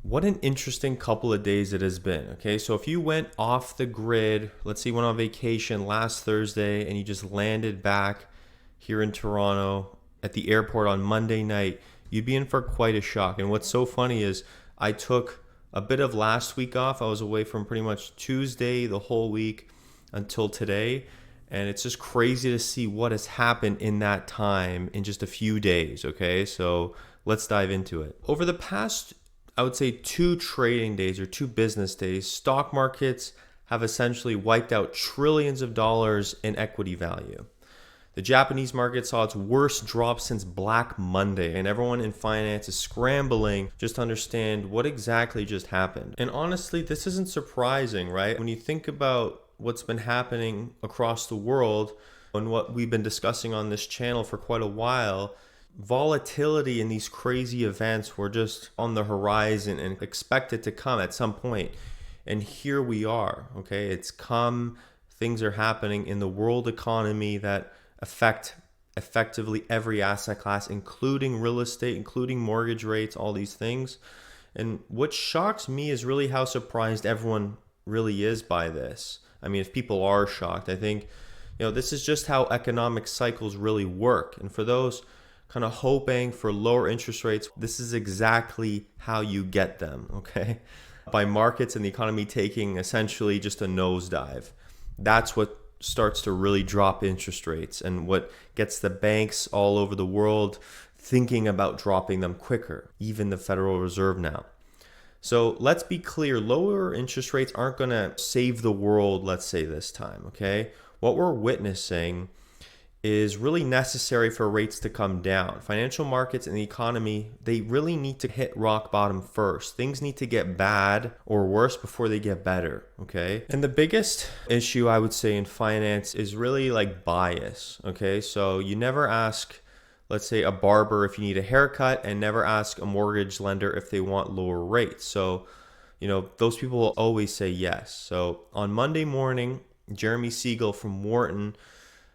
What an interesting couple of days it has been. Okay, so if you went off the grid, let's say you went on vacation last Thursday and you just landed back here in Toronto at the airport on Monday night, you'd be in for quite a shock. And what's so funny is I took a bit of last week off. I was away from pretty much Tuesday the whole week until today. And it's just crazy to see what has happened in that time in just a few days. Okay, so let's dive into it. Over the past, I would say, 2 trading days or 2 business days, stock markets have essentially wiped out trillions of dollars in equity value. The Japanese market saw its worst drop since Black Monday, and everyone in finance is scrambling just to understand what exactly just happened. And honestly, this isn't surprising, right? When you think about what's been happening across the world and what we've been discussing on this channel for quite a while, volatility in these crazy events were just on the horizon and expected to come at some point. And here we are, okay? It's come, things are happening in the world economy that affect effectively every asset class, including real estate, including mortgage rates, all these things. And what shocks me is really how surprised everyone really is by this. I mean, if people are shocked, I think, this is just how economic cycles really work. And for those kind of hoping for lower interest rates, this is exactly how you get them, okay? By markets and the economy taking essentially just a nosedive. That's what starts to really drop interest rates and what gets the banks all over the world thinking about dropping them quicker, even the Federal Reserve now. So let's be clear, lower interest rates aren't going to save the world, let's say this time, okay? What we're witnessing is really necessary for rates to come down. Financial markets and the economy, they really need to hit rock bottom first. Things need to get bad or worse before they get better, okay? And the biggest issue I would say in finance is really like bias, okay? So you never ask, let's say, a barber if you need a haircut, and never ask a mortgage lender if they want lower rates. So, those people will always say yes. So on Monday morning, Jeremy Siegel from Wharton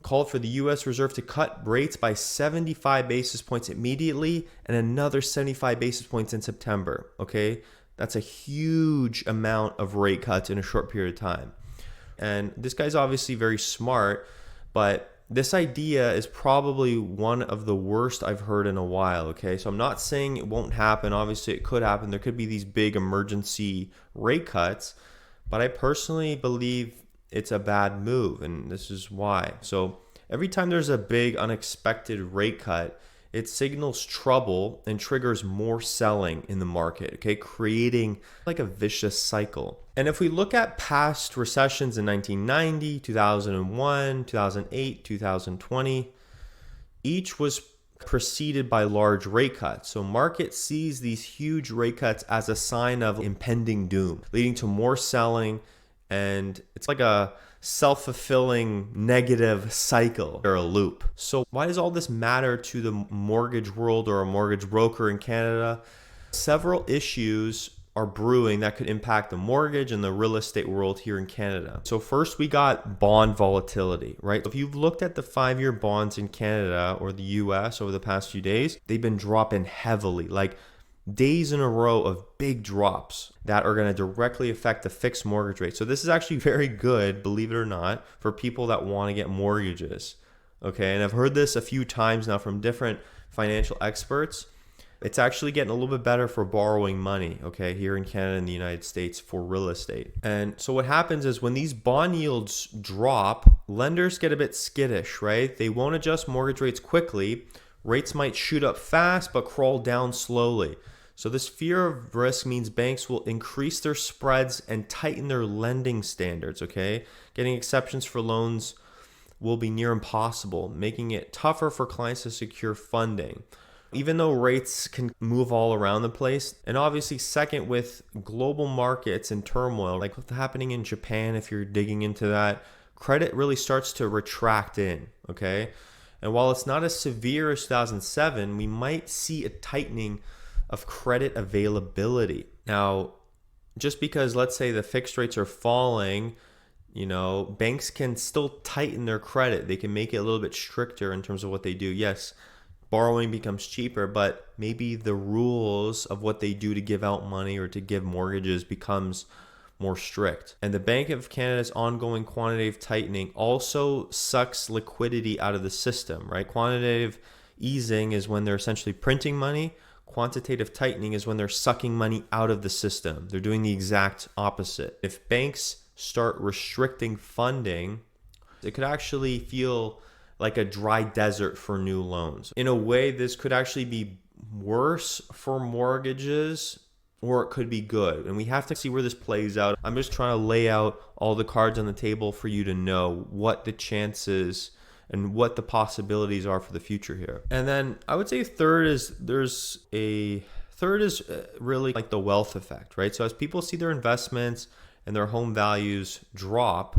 called for the U.S. Reserve to cut rates by 75 basis points immediately and another 75 basis points in September, okay? That's a huge amount of rate cuts in a short period of time. And this guy's obviously very smart, but this idea is probably one of the worst I've heard in a while, okay? So I'm not saying it won't happen. Obviously, it could happen. There could be these big emergency rate cuts, but I personally believe it's a bad move, and this is why. So every time there's a big unexpected rate cut, it signals trouble and triggers more selling in the market, okay, creating like a vicious cycle. And if we look at past recessions in 1990, 2001, 2008, 2020, each was preceded by large rate cuts. So market sees these huge rate cuts as a sign of impending doom, leading to more selling. And it's like a self-fulfilling negative cycle or a loop. So why does all this matter to the mortgage world or a mortgage broker in Canada? Several issues are brewing that could impact the mortgage and the real estate world here in Canada. So first, we got bond volatility, right? If you've looked at the 5-year bonds in Canada or the US over the past few days, they've been dropping heavily, like days in a row of big drops that are going to directly affect the fixed mortgage rate. So this is actually very good, believe it or not, for people that want to get mortgages. Okay, and I've heard this a few times now from different financial experts. It's actually getting a little bit better for borrowing money, okay, here in Canada and the United States for real estate. And so what happens is when these bond yields drop, lenders get a bit skittish, right? They won't adjust mortgage rates quickly. Rates might shoot up fast but crawl down slowly. So this fear of risk means banks will increase their spreads and tighten their lending standards, okay? Getting exceptions for loans will be near impossible, making it tougher for clients to secure funding. Even though rates can move all around the place, and obviously second, with global markets in turmoil, like what's happening in Japan, if you're digging into that, credit really starts to retract in, okay? And while it's not as severe as 2007, we might see a tightening of credit availability. Now, just because, let's say, the fixed rates are falling, banks can still tighten their credit. They can make it a little bit stricter in terms of what they do. Yes, borrowing becomes cheaper, but maybe the rules of what they do to give out money or to give mortgages becomes more strict. And the Bank of Canada's ongoing quantitative tightening also sucks liquidity out of the system, right? Quantitative easing is when they're essentially printing money. Quantitative tightening is when they're sucking money out of the system. They're doing the exact opposite. If banks start restricting funding, it could actually feel like a dry desert for new loans. In a way, this could actually be worse for mortgages, or it could be good. And we have to see where this plays out. I'm just trying to lay out all the cards on the table for you to know what the chances and what the possibilities are for the future here. And then I would say third is really like the wealth effect, right? So as people see their investments and their home values drop,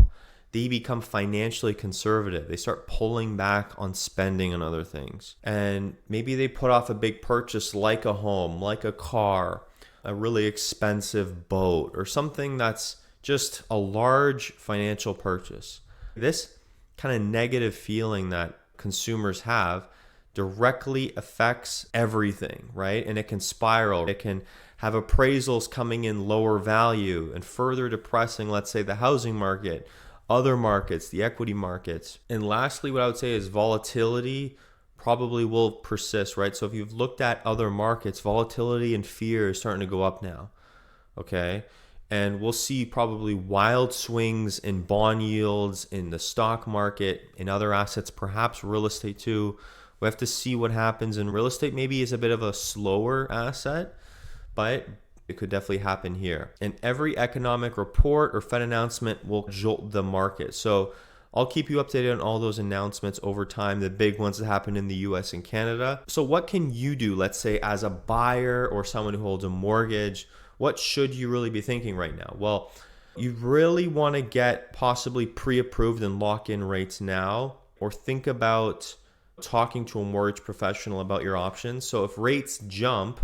they become financially conservative. They start pulling back on spending on other things. And maybe they put off a big purchase like a home, like a car, a really expensive boat, or something that's just a large financial purchase. This kind of negative feeling that consumers have directly affects everything, right? And it can spiral. It can have appraisals coming in lower value and further depressing, let's say, the housing market, other markets, the equity markets. And lastly, what I would say is volatility probably will persist, right? So if you've looked at other markets, volatility and fear is starting to go up now, okay? And we'll see probably wild swings in bond yields, in the stock market, in other assets, perhaps real estate too. We have to see what happens in real estate. Maybe is a bit of a slower asset, but it could definitely happen here. And every economic report or Fed announcement will jolt the market. So I'll keep you updated on all those announcements over time, the big ones that happen in the US and Canada. So what can you do, let's say, as a buyer or someone who holds a mortgage? What should you really be thinking right now? Well, you really want to get possibly pre-approved and lock in rates now, or think about talking to a mortgage professional about your options. So if rates jump,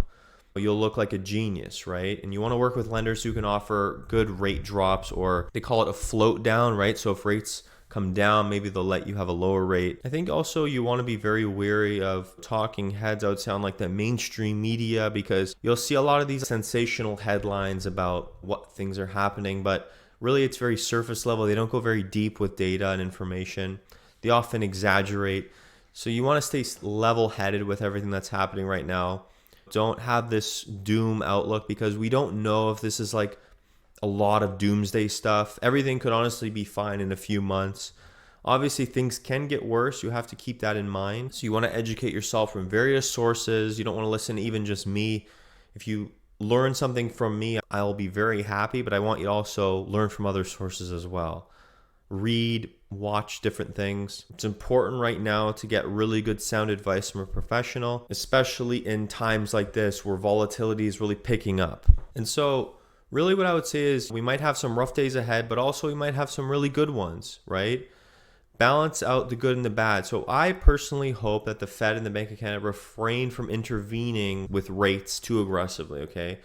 you'll look like a genius, right? And you want to work with lenders who can offer good rate drops, or they call it a float down, right? So if rates come down, maybe they'll let you have a lower rate. I think also you want to be very wary of talking heads, I would sound like the mainstream media, because you'll see a lot of these sensational headlines about what things are happening, but really it's very surface level. They don't go very deep with data and information. They often exaggerate. So you want to stay level-headed with everything that's happening right now. Don't have this doom outlook, because we don't know if this is like a lot of doomsday stuff. Everything could honestly be fine in a few months. Obviously, things can get worse. You have to keep that in mind. So you want to educate yourself from various sources. You don't want to listen to even just me. If you learn something from me, I'll be very happy, but I want you to also learn from other sources as well. Read, watch different things. It's important right now to get really good sound advice from a professional, especially in times like this where volatility is really picking up. And so really what I would say is we might have some rough days ahead, but also we might have some really good ones, right? Balance out the good and the bad. So I personally hope that the Fed and the Bank of Canada refrain from intervening with rates too aggressively, okay?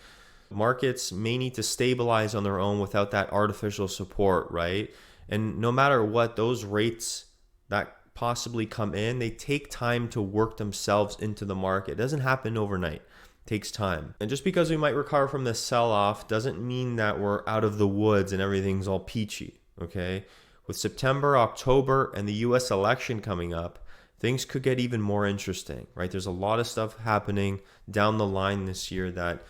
Markets may need to stabilize on their own without that artificial support, right? And no matter what, those rates that possibly come in, they take time to work themselves into the market. It doesn't happen overnight. It takes time. And just because we might recover from this sell-off doesn't mean that we're out of the woods and everything's all peachy, okay? With September, October, and the US election coming up, things could get even more interesting, right? There's a lot of stuff happening down the line this year that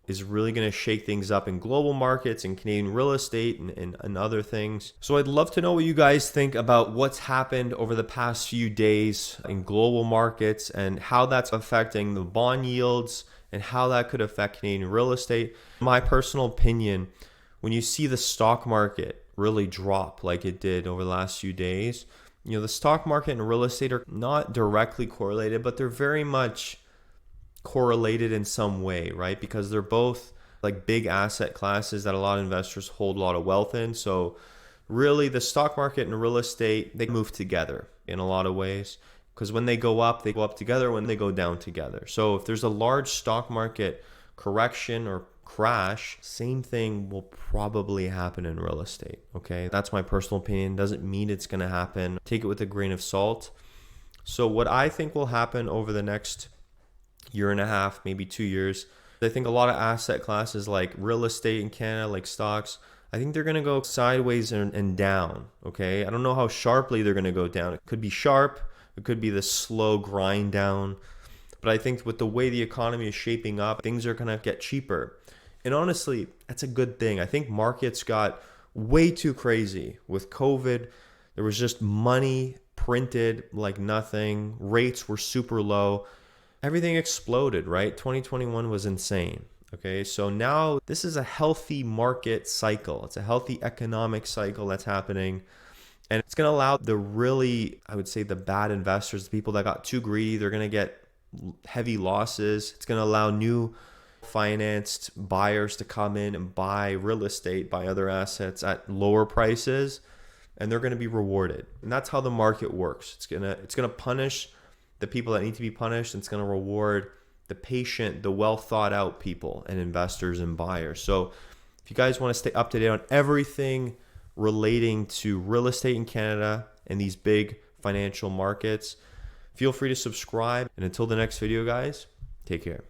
is really going to shake things up in global markets and Canadian real estate and other things. So I'd love to know what you guys think about what's happened over the past few days in global markets and how that's affecting the bond yields and how that could affect Canadian real estate. My personal opinion, when you see the stock market really drop like it did over the last few days, you know, the stock market and real estate are not directly correlated, but they're very much correlated in some way, right? Because they're both like big asset classes that a lot of investors hold a lot of wealth in. So really the stock market and real estate, they move together in a lot of ways, because when they go up together. When they go down together. So if there's a large stock market correction or crash, same thing will probably happen in real estate, okay? That's my personal opinion. Doesn't mean it's going to happen. Take it with a grain of salt. So what I think will happen over the next year and a half, maybe 2 years, I think a lot of asset classes like real estate in Canada, like stocks, I think they're going to go sideways and down. Okay. I don't know how sharply they're going to go down. It could be sharp. It could be the slow grind down. But I think with the way the economy is shaping up, things are going to get cheaper. And honestly, that's a good thing. I think markets got way too crazy with COVID. There was just money printed like nothing. Rates were super low. Everything exploded, right? 2021 was insane. Okay, so now this is a healthy market cycle. It's a healthy economic cycle that's happening. And it's going to allow the really, I would say, the bad investors, the people that got too greedy, they're going to get heavy losses. It's going to allow new financed buyers to come in and buy real estate, buy other assets at lower prices, and they're going to be rewarded. And that's how the market works. It's going to punish the people that need to be punished, and it's going to reward the patient, the well thought out people and investors and buyers. So if you guys want to stay up to date on everything relating to real estate in Canada and these big financial markets, feel free to subscribe. And until the next video, guys, take care.